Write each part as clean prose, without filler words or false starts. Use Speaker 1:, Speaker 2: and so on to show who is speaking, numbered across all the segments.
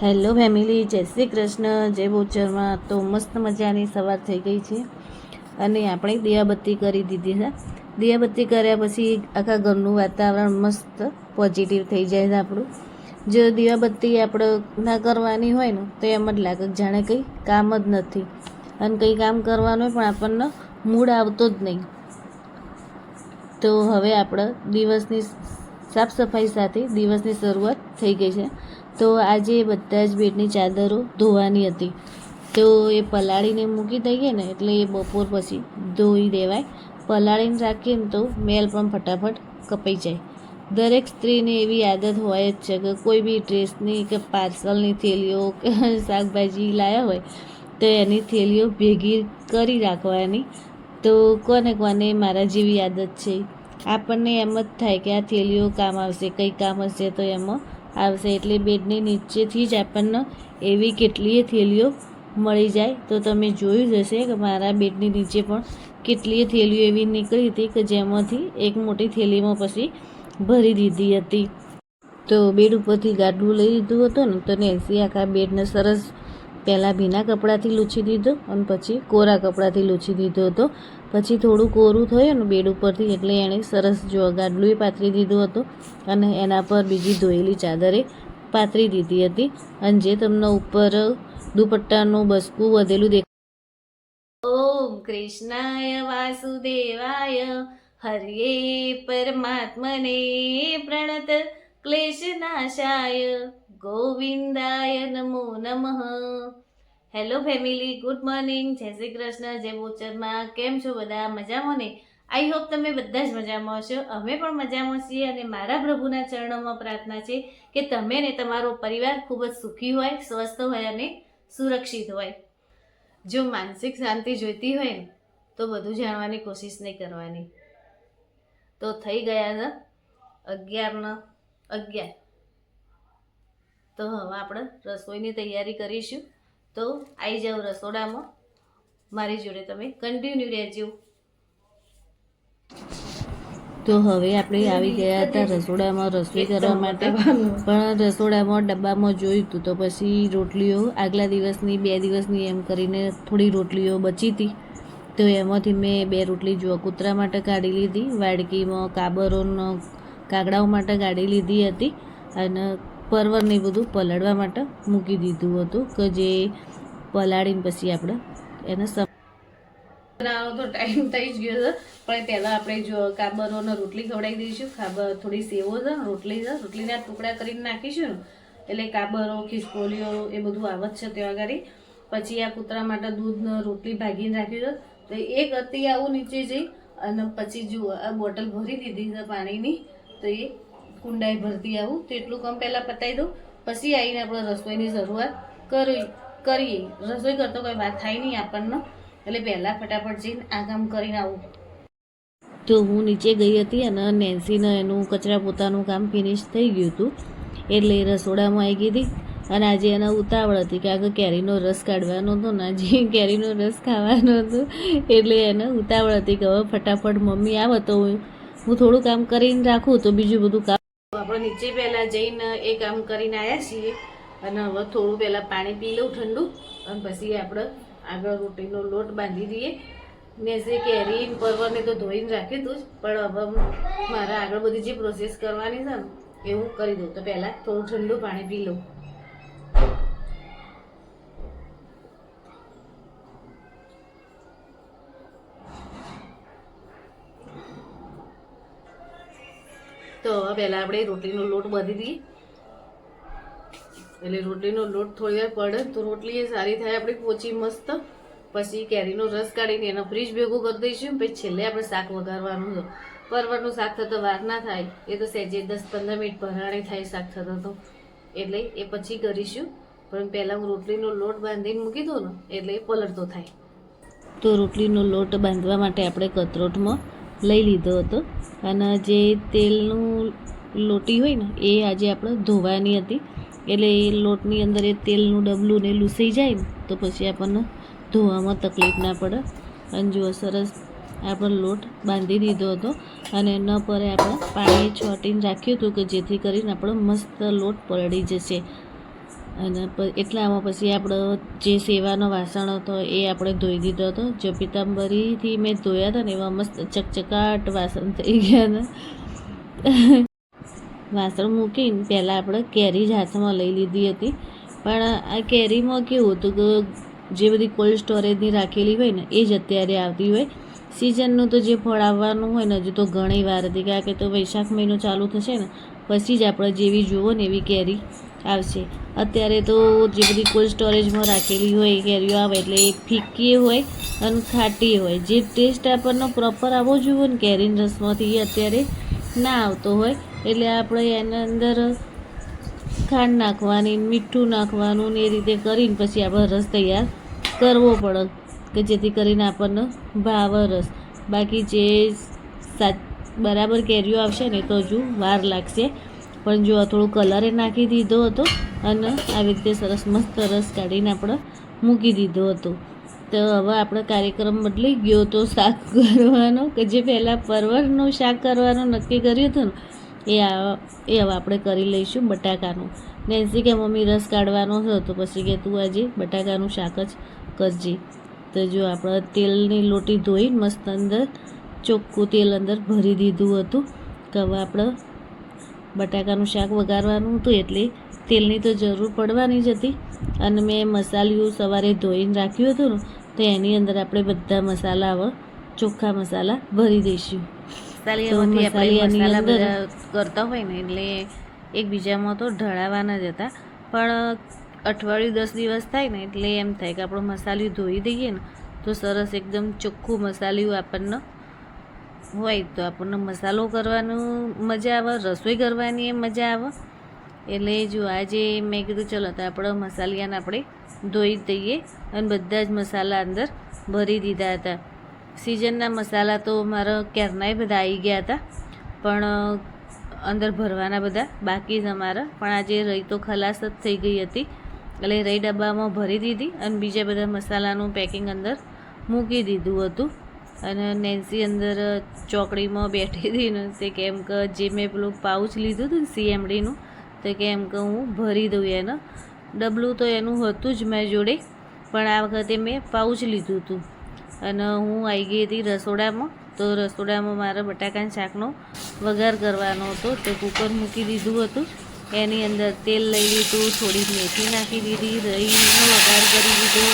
Speaker 1: Hello family, જય શ્રી કૃષ્ણ, જય બોચરમાં। તો મસ્ત મજાની સવાર થઈ ગઈ છે અને આપણે દિયાબત્તી કરી દીધી છે। દિયાબત્તી કર્યા પછી આખા ઘરનું વાતાવરણ મસ્ત પોઝિટિવ થઈ જાય છે આપણું। જો દિયાબત્તી આપણે ના કરવાની હોય ને તો એમ જ લાગે જાણે કંઈ કામ જ નથી અને કંઈ કામ કરવાનું હોય પણ આપણને મૂડ આવતો જ નહીં। તો હવે આપણે દિવસની સાફ સફાઈ સાથે દિવસની શરૂઆત થઈ ગઈ છે। તો આજે બધા જ બેડની ચાદરો ધોવાની હતી, તો એ પલાળીને મૂકી દઈએ ને એટલે એ બપોર પછી ધોઈ દેવાય। પલાળીને રાખીએ ને તો મેલ પણ ફટાફટ કપાઈ જાય। દરેક સ્ત્રીને એવી આદત હોય જ છે કે કોઈ બી ડ્રેસની કે પાર્સલની થેલીઓ કે શાકભાજી લાવ્યા હોય તો એની થેલીઓ ભેગી કરી રાખવાની। તો કોને કોને મારા જેવી આદત છે, આપણને એમ જ થાય કે આ થેલીઓ કામ આવશે, કંઈ કામ હશે તો એમાં આવશે, એટલે બેડની નીચેથી જ આપણને એવી કેટલીય થેલીઓ મળી જાય। તો તમે જોયું જ હશે કે મારા બેડની નીચે પણ કેટલીય થેલીઓ એવી નીકળી હતી કે જેમાંથી એક મોટી થેલીમાં પછી ભરી દીધી હતી। તો બેડ ઉપરથી ગાડલું લઈ લીધું હતું ને તો નેન્સી આખા બેડને સરસ પહેલાં ભીના કપડાથી લૂછી દીધો અને પછી કોરા કપડાથી લૂછી દીધો હતો। પછી થોડું કોરું થયું ને બેડ ઉપરથી એટલે એણે સરસ જો ગાડલું પાથરી દીધું હતું અને એના પર બીજી ધોયેલી ચાદરે પાથરી દીધી હતી। અને જે તમને ઉપર દુપટ્ટાનું બસકું વધેલું દેખાય, ઓમ કૃષ્ણાય વાસુદેવાય હરિયે પરમાત્મને પ્રણત ક્લેશનાશાય ગોવિંદાય નમો નમઃ। હેલો ફેમિલી, ગુડ મોર્નિંગ, જય શ્રી કૃષ્ણ, જય બોચરમાં। કેમ છો બધા? મજામાં ને? આઈ હોપ તમે બધા જ મજામાં હશો। અમે પણ મજામાં છીએ અને મારા પ્રભુના ચરણોમાં પ્રાર્થના છે કે તમે ને તમારો પરિવાર ખૂબ જ સુખી હોય, સ્વસ્થ હોય અને સુરક્ષિત હોય। જો માનસિક શાંતિ જોઈતી હોય ને તો બધું જાણવાની કોશિશ નહીં કરવાની। તો થઈ ગયા છે 11:11। તો હવે આપણે રસોઈની તૈયારી કરીશું। તો આવી જાઓ રસોડામાં, મારી જોડે તમે કન્ટિન્યુ રહેજો। તો હવે આપણે આવી ગયા હતા રસોડામાં રસોઈ કરવા માટે, પણ રસોડામાં ડબ્બામાં જોયું હતું તો પછી રોટલીઓ આગલા દિવસની 2 દિવસની એમ કરીને થોડી રોટલીઓ બચી હતી। તો એમાંથી મેં 2 રોટલી જો કૂતરા માટે કાઢી લીધી, વાડકીમાં કાબરોનો કાગડાઓ માટે કાઢી લીધી હતી અને પરવરને બધું પલાળવા માટે મૂકી દીધું હતું કે જે પલાળીને પછી આપણે એને બનાવવાનો તો ટાઈમ થઈ જ ગયો છે, પણ પહેલાં આપણે જો કાબરોને રોટલી ખવડાવી દઈશું। થોડી સેવો છે, રોટલી છે, રોટલીના ટુકડા કરીને નાખીશું ને એટલે કાબરો ખિસકોલીઓ એ બધું આવત છે ત્યાં આગળ। પછી આ કૂતરા માટે દૂધને રોટલી ભાગીને રાખ્યું છે, તો એક હતી આવું નીચે જઈ અને પછી જુઓ આ બોટલ ભરી દીધી છે પાણીની, તો એ કુંડાઈ ભરતી આવું, તો એટલું કામ પહેલાં પતાવી દઉં, પછી આવીને આપણે રસોઈની શરૂઆત કરીએ। રસોઈ કરતો કોઈ વાત થાય નહીં આપણને, એટલે પહેલાં ફટાફટ જઈને આ કામ કરીને આવું। તો હું નીચે ગઈ હતી અને નેન્સીને એનું કચરા પોતાનું કામ ફિનિશ થઈ ગયું હતું એટલે રસોડામાં આવી ગઈ હતી। અને આજે એને ઉતાવળ હતી કે આગળ કેરીનો રસ કાઢવાનો હતો ને આજે કેરીનો રસ ખાવાનો હતો, એટલે એને ઉતાવળ હતી કે હવે ફટાફટ મમ્મી આવે તો હું થોડું કામ કરીને રાખું તો બીજું બધું કામ આપણે નીચે પહેલાં જઈને એ કામ કરીને આવ્યા છીએ। અને હવે થોડું પહેલાં પાણી પી લઉં ઠંડુ અને પછી આપણે આગળ રોટીનો લોટ બાંધી દઈએ। ને જે કેરી પરવરને તો ધોઈને રાખ્યું હતું જ, પણ હવે મારા આગળ બધી જે પ્રોસેસ કરવાની છે ને એ હું કરી દઉં। તો પહેલાં થોડું ઠંડુ પાણી પી લઉં। તો હવે પહેલાં આપણે રોટલીનો લોટ બાંધી દઈએ, એટલે રોટલીનો લોટ થોડી વાર પડે તો રોટલી એ સારી થાય આપણી પોચી મસ્ત। પછી કેરીનો રસ કાઢીને એનો ફ્રીજ ભેગું કરી દઈશું। પછી છેલ્લે આપણે શાક વઘારવાનું છે। પરવરનું શાક થતાં વાર ના થાય, એ તો સહેજે 10-15 મિનિટ ભરાણી થાય શાક થતાં, તો એટલે એ પછી કરીશું। પણ પહેલાં હું રોટલીનો લોટ બાંધીને મૂકી દઉં ને એટલે એ પલળતો થાય। તો રોટલીનો લોટ બાંધવા માટે આપણે કથરોટમાં લઈ લીધો હતો અને જે તેલનું લોટી હોય ને એ આજે આપણે ધોવાની હતી, એટલે એ લોટની અંદર એ તેલનું ડબલું ને લૂસાઈ જાય ને તો પછી આપણને ધોવામાં તકલીફ ના પડે। અને જો સરસ આપણે લોટ બાંધી દીધો હતો અને ન પરે આપણે પાણી છોટીને રાખ્યું હતું કે જેથી કરીને આપણો મસ્ત લોટ પલળી જશે। અને એટલામાં પછી આપણો જે સેવાનો વાસણ હતો એ આપણે ધોઈ દીધો હતો. જો પિતાંબરીથી મેં ધોયા હતા ને એવા મસ્ત ચકચકાટ વાસણ થઈ ગયા હતા. વાસણ મૂકીને પહેલાં આપણે કેરી જ હાથમાં લઈ લીધી હતી. પણ આ કેરીમાં કેવું હતું કે જે બધી કોલ્ડ સ્ટોરેજની રાખેલી હોય ને એ જ અત્યારે આવતી હોય. સિઝનનું તો જે ફળ આવવાનું હોય ને હજુ તો ઘણી વાર હતી, કારણ કે તો વૈશાખ મહિનો ચાલુ થશે ને પછી જ આપણે જેવી જુઓ ને એવી કેરી આવશે. અત્યારે તો જે બધી કોલ્ડ સ્ટોરેજમાં રાખેલી હોય એ કેરીઓ આવે એટલે એ ફીકી હોય અને ખાટી હોય. જે ટેસ્ટ આપણને પ્રોપર આવવો જોઈએ ને કેરીના રસમાંથી એ અત્યારે ના આવતો હોય. એટલે આપણે એના અંદર ખાંડ નાખવાની, મીઠું નાખવાનું ને એ રીતે કરીને પછી આપણે રસ તૈયાર કરવો પડે કે જેથી કરીને આપણને ભાવે રસ. બાકી જે બરાબર કેરીઓ આવશે ને તો હજુ વાર લાગશે. પણ જો થોડું કલરે નાખી દીધો હતો અને આવી રીતે સરસ મસ્ત રસ કાઢીને આપણે મૂકી દીધો હતો. તો હવે આપણે કાર્યક્રમ બદલાઈ ગયો તો શાક કરવાનો, કે જે પહેલાં પરવળનું શાક કરવાનું નક્કી કર્યું હતું ને એ હવે આપણે કરી લઈશું બટાકાનું. નેન્સી કે મમ્મી રસ કાઢવાનો હતો તો પછી કે તું આજે બટાકાનું શાક જ કરજે. તો જો આપણે તેલની લોટી ધોઈ મસ્ત અંદર ચોખ્ખું તેલ અંદર ભરી દીધું હતું કે હવે આપણે બટાકાનું શાક વઘારવાનું હતું એટલે તેલની તો જરૂર પડવાની જ હતી. અને મેં મસાલિયું સવારે ધોઈને રાખ્યું હતું ને તો એની અંદર આપણે બધા મસાલા હવે ચોખ્ખા મસાલા ભરી દઈશું. મસાલિયાની અંદર કરતા હોય ને એટલે એકબીજામાં તો ઢળાવાના જ હતા. પણ અઠવાડિયું 10 દિવસ થાય ને એટલે એમ થાય કે આપણો મસાલિયું ધોઈ દઈએ ને તો સરસ એકદમ ચોખ્ખું મસાલિયું આપણને હોય તો આપણને મસાલો કરવાનું મજા આવે, રસોઈ કરવાની એ મજા આવે. એટલે જો આજે મેં કીધું ચલો તો આપણે મસાલિયાને આપણે ધોઈ દઈએ અને બધા જ મસાલા અંદર ભરી દીધા હતા. સિઝનના મસાલા તો મારા ક્યારનાય બધા આવી ગયા હતા, પણ અંદર ભરવાના બધા બાકી જ અમારા. પણ આજે રહી તો ખલાસ જ થઈ ગઈ હતી એટલે રહી ડબ્બામાં ભરી દીધી અને બીજા બધા મસાલાનું પેકિંગ અંદર મૂકી દીધું હતું. અને નેન્સી અંદર ચોકડીમાં બેઠી હતી ને તે કેમ કે જે મેં પેલું પાઉચ લીધું હતું ને CMDનું તો કેમ કે હું ભરી દઉં એને. ડબલું તો એનું હતું જ મારી જોડે, પણ આ વખતે મેં પાઉચ લીધું હતું. અને હું આવી ગઈ હતી રસોડામાં. તો રસોડામાં મારા બટાકાના શાકનો વઘાર કરવાનો હતો તો કુકર મૂકી દીધું હતું. એની અંદર તેલ લઈ લીધું, થોડી મેથી નાખી દીધી, દહીંનો વઘાર કરી દીધો,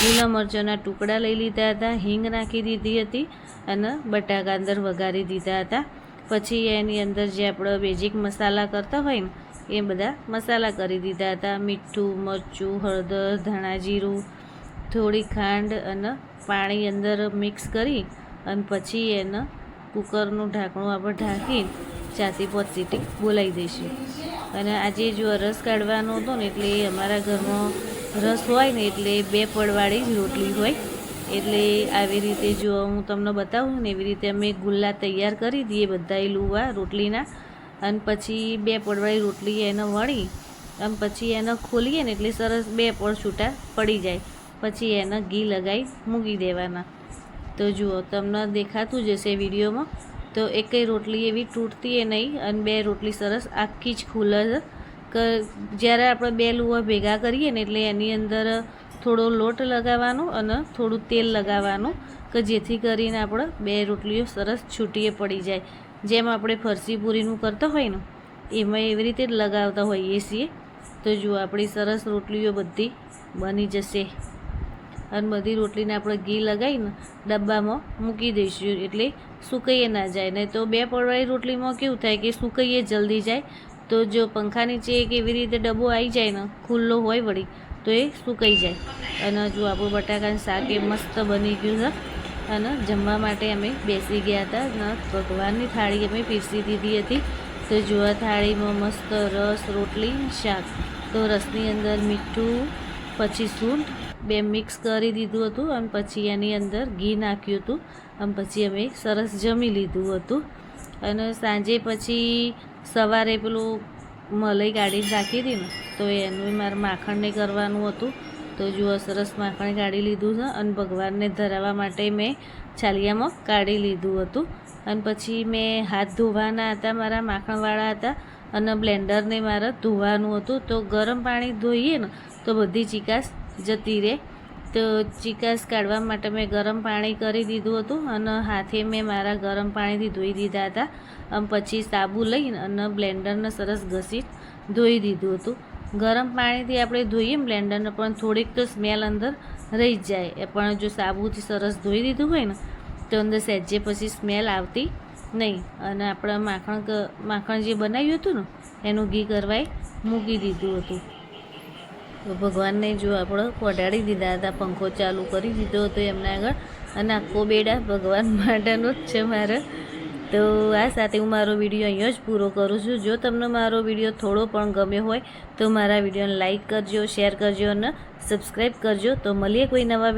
Speaker 1: લીલા મરચાંના ટુકડા લઈ લીધા હતા, હિંગ નાખી દીધી હતી અને બટાકા અંદર વઘારી દીધા હતા. પછી એની અંદર જે આપણે બેઝિક મસાલા કરતા હોય ને એ બધા મસાલા કરી દીધા હતા. મીઠું, મરચું, હળદર, ધાણા જીરું, થોડી ખાંડ અને પાણી અંદર મિક્સ કરી અને પછી એને કુકરનું ઢાંકણું આપણે ઢાંકી 4 થી 5 સીટી બોલાવી દઈશું. અને આજે જો રસ કાઢવાનો હતો ને એટલે અમારા ઘરમાં રસ હોય ને એટલે 2 પડવાળી જ રોટલી હોય. એટલે આવી રીતે જો હું તમને બતાવું ને એવી રીતે અમે ગુલ્લા તૈયાર કરી દઈએ બધા લુવા રોટલીના. અને પછી 2 પડવાળી રોટલી એને વળી અને પછી એને ખોલીએ ને એટલે સરસ 2 પડ છૂટા પડી જાય. પછી એને ઘી લગાવી મૂકી દેવાના. તો જુઓ તમને દેખાતું જ હશે વિડીયોમાં. તો એકેય રોટલી એવી તૂટતી એ નહીં અને 2 રોટલી સરસ આખી જ ખુલે છે. કે જ્યારે આપણે 2 લુવા ભેગા કરીએ ને એટલે એની અંદર થોડો લોટ લગાવવાનો અને થોડું તેલ લગાવવાનું કે જેથી કરીને આપણે 2 રોટલીઓ સરસ છૂટીએ પડી જાય. જેમ આપણે ફરસી પૂરીનું કરતા હોય ને એમાં એવી રીતે જ લગાવતા હોઈએ છીએ. તો જુઓ આપણી સરસ રોટલીઓ બધી બની જશે. અને બધી રોટલીને આપણે ઘી લગાવીને ડબ્બામાં મૂકી દઈશું એટલે સુકાઈએ ના જાય. નહીં તો 2 પડવાળી રોટલીમાં કેવું થાય કે સુકાઈએ જલ્દી જાય. તો જો પંખા નીચે એક એવી રીતે ડબ્બો આવી જાય ને ખુલ્લો હોય વળી તો એ સુકાઈ જાય. અને જો આપણું બટાકાનું શાક એ મસ્ત બની ગયું છે. અને જમવા માટે અમે બેસી ગયા હતા અને ભગવાનની થાળી અમે પીરસી દીધી હતી. તો જો આ થાળીમાં મસ્ત રસ, રોટલી, શાક. તો રસની અંદર મીઠું પછી સૂંઠ 2 મિક્સ કરી દીધું હતું અને પછી એની અંદર ઘી નાખ્યું હતું અને પછી અમે સરસ જમી લીધું હતું. અને સાંજે પછી સવારે પેલું મલાઈ કાઢીને રાખી હતી ને તો એનું મારે માખણને કરવાનું હતું. તો જુઓ સરસ માખણ કાઢી લીધું છે અને ભગવાનને ધરાવવા માટે મેં છાલિયામાં કાઢી લીધું હતું. અને પછી મેં હાથ ધોવાના હતા, મારા માખણવાળા હતા અને બ્લેન્ડરને મારે ધોવાનું હતું. તો ગરમ પાણી ધોઈએ ને તો બધી ચીકાશ જતી રહે. તો ચીકાશ કાઢવા માટે મેં ગરમ પાણી કરી દીધું હતું અને હાથે મેં મારા ગરમ પાણીથી ધોઈ દીધા હતા. પછી સાબુ લઈને અને બ્લેન્ડરને સરસ ઘસી ધોઈ દીધું હતું. ગરમ પાણીથી આપણે ધોઈએ બ્લેન્ડરને પણ થોડીક તો સ્મેલ અંદર રહી જ જાય, પણ જો સાબુથી સરસ ધોઈ દીધું હોય ને તો અંદર સહેજે પછી સ્મેલ આવતી નહીં. અને આપણે માખણ જે બનાવ્યું હતું ને એનું ઘી કરવાય મૂકી દીધું હતું. તો ભગવાનને જો આપણે પડાડી દીધા હતા, પંખો ચાલુ કરી દીધો હતો એમના આગળ, અને આખો બેડા ભગવાન માટેનો જ છે મારે. તો આ સાથે હું મારો વિડીયો અહીંયા જ પૂરો કરું છું. જો તમને મારો વિડીયો થોડો પણ ગમ્યો હોય તો મારા વિડીયોને લાઈક કરજો, શેર કરજો અને સબસ્ક્રાઈબ કરજો. તો મળીએ કોઈ નવા